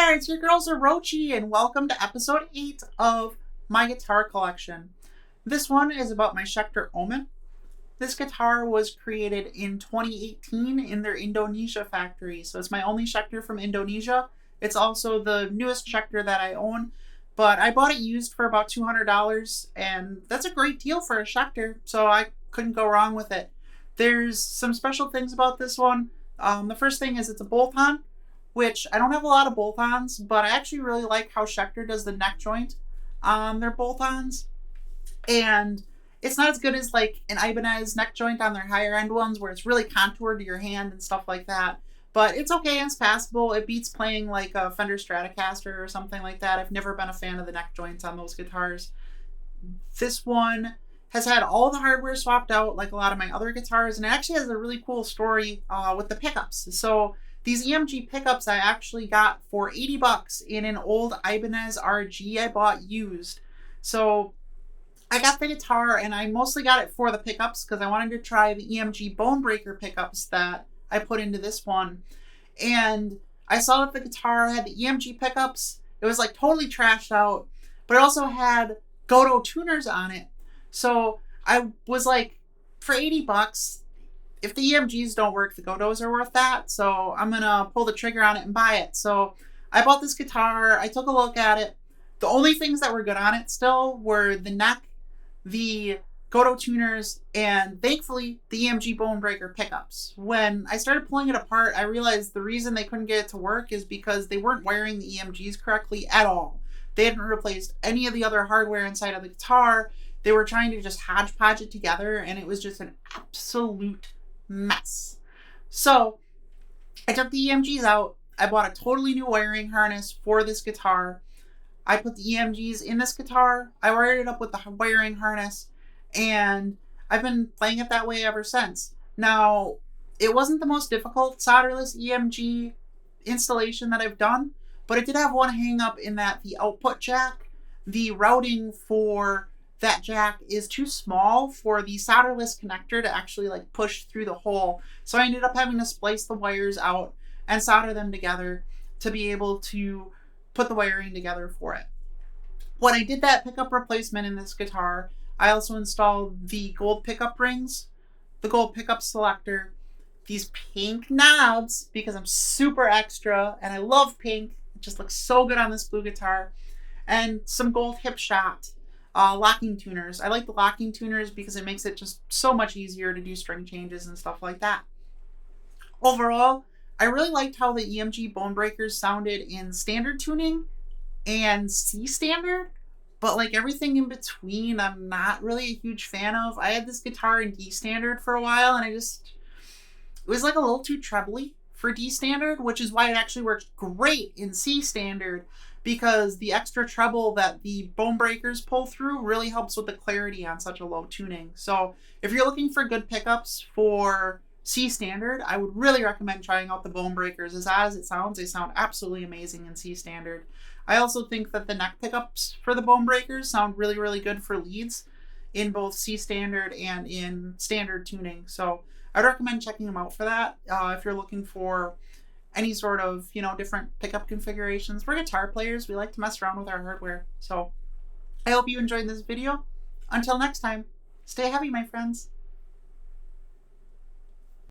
there, it's your girl Zerochi, and welcome to episode 8 of my guitar collection. This one is about my Schecter Omen. This guitar was created in 2018 in their Indonesia factory, so it's my only Schecter from Indonesia. It's also the newest Schecter that I own, but I bought it used for about $200, and that's a great deal for a Schecter, so I couldn't go wrong with it. There's some special things about this one. The first thing is it's a bolt-on, which I don't have a lot of bolt-ons, but I actually really like how Schecter does the neck joint on their bolt-ons. And it's not as good as like an Ibanez neck joint on their higher end ones where it's really contoured to your hand and stuff like that. But it's okay and it's passable. It beats playing like a Fender Stratocaster or something like that. I've never been a fan of the neck joints on those guitars. This one has had all the hardware swapped out like a lot of my other guitars, and it actually has a really cool story with the pickups. So these EMG pickups I actually got for $80 in an old Ibanez RG I bought used. So I got the guitar and I mostly got it for the pickups because I wanted to try the EMG bone breaker pickups that I put into this one. And I saw that the guitar had the EMG pickups. It was like totally trashed out, but it also had Goto tuners on it. So I was like, for $80, if the EMGs don't work, the Gotos are worth that. So I'm going to pull the trigger on it and buy it. So I bought this guitar. I took a look at it. The only things that were good on it still were the neck, the Goto tuners, and thankfully the EMG bone breaker pickups. When I started pulling it apart, I realized the reason they couldn't get it to work is because they weren't wiring the EMGs correctly at all. They hadn't replaced any of the other hardware inside of the guitar. They were trying to just hodgepodge it together, and it was just an absolute mess. So I took the EMGs out. I bought a totally new wiring harness for this guitar. I put the EMGs in this guitar. I wired it up with the wiring harness, and I've been playing it that way ever since. Now, it wasn't the most difficult solderless EMG installation that I've done, but it did have one hang up in that the output jack, the routing for that jack is too small for the solderless connector to actually like push through the hole. So I ended up having to splice the wires out and solder them together to be able to put the wiring together for it. When I did that pickup replacement in this guitar, I also installed the gold pickup rings, the gold pickup selector, these pink knobs because I'm super extra and I love pink. It just looks so good on this blue guitar, and some gold Hipshot locking tuners. I like the locking tuners because it makes it just so much easier to do string changes and stuff like that. Overall, I really liked how the EMG bone breakers sounded in standard tuning and C standard, but like everything in between, I'm not really a huge fan of. I had this guitar in D standard for a while, and it was like a little too trebly for D standard, which is why it actually works great in C standard, because the extra treble that the bone breakers pull through really helps with the clarity on such a low tuning. So if you're looking for good pickups for C standard, I would really recommend trying out the bone breakers. As odd as it sounds, they sound absolutely amazing in C standard. I also think that the neck pickups for the bone breakers sound really, really good for leads in both C standard and in standard tuning. So I'd recommend checking them out for that if you're looking for any sort of, different pickup configurations. We're guitar players. We like to mess around with our hardware. So I hope you enjoyed this video. Until next time, stay heavy, my friends.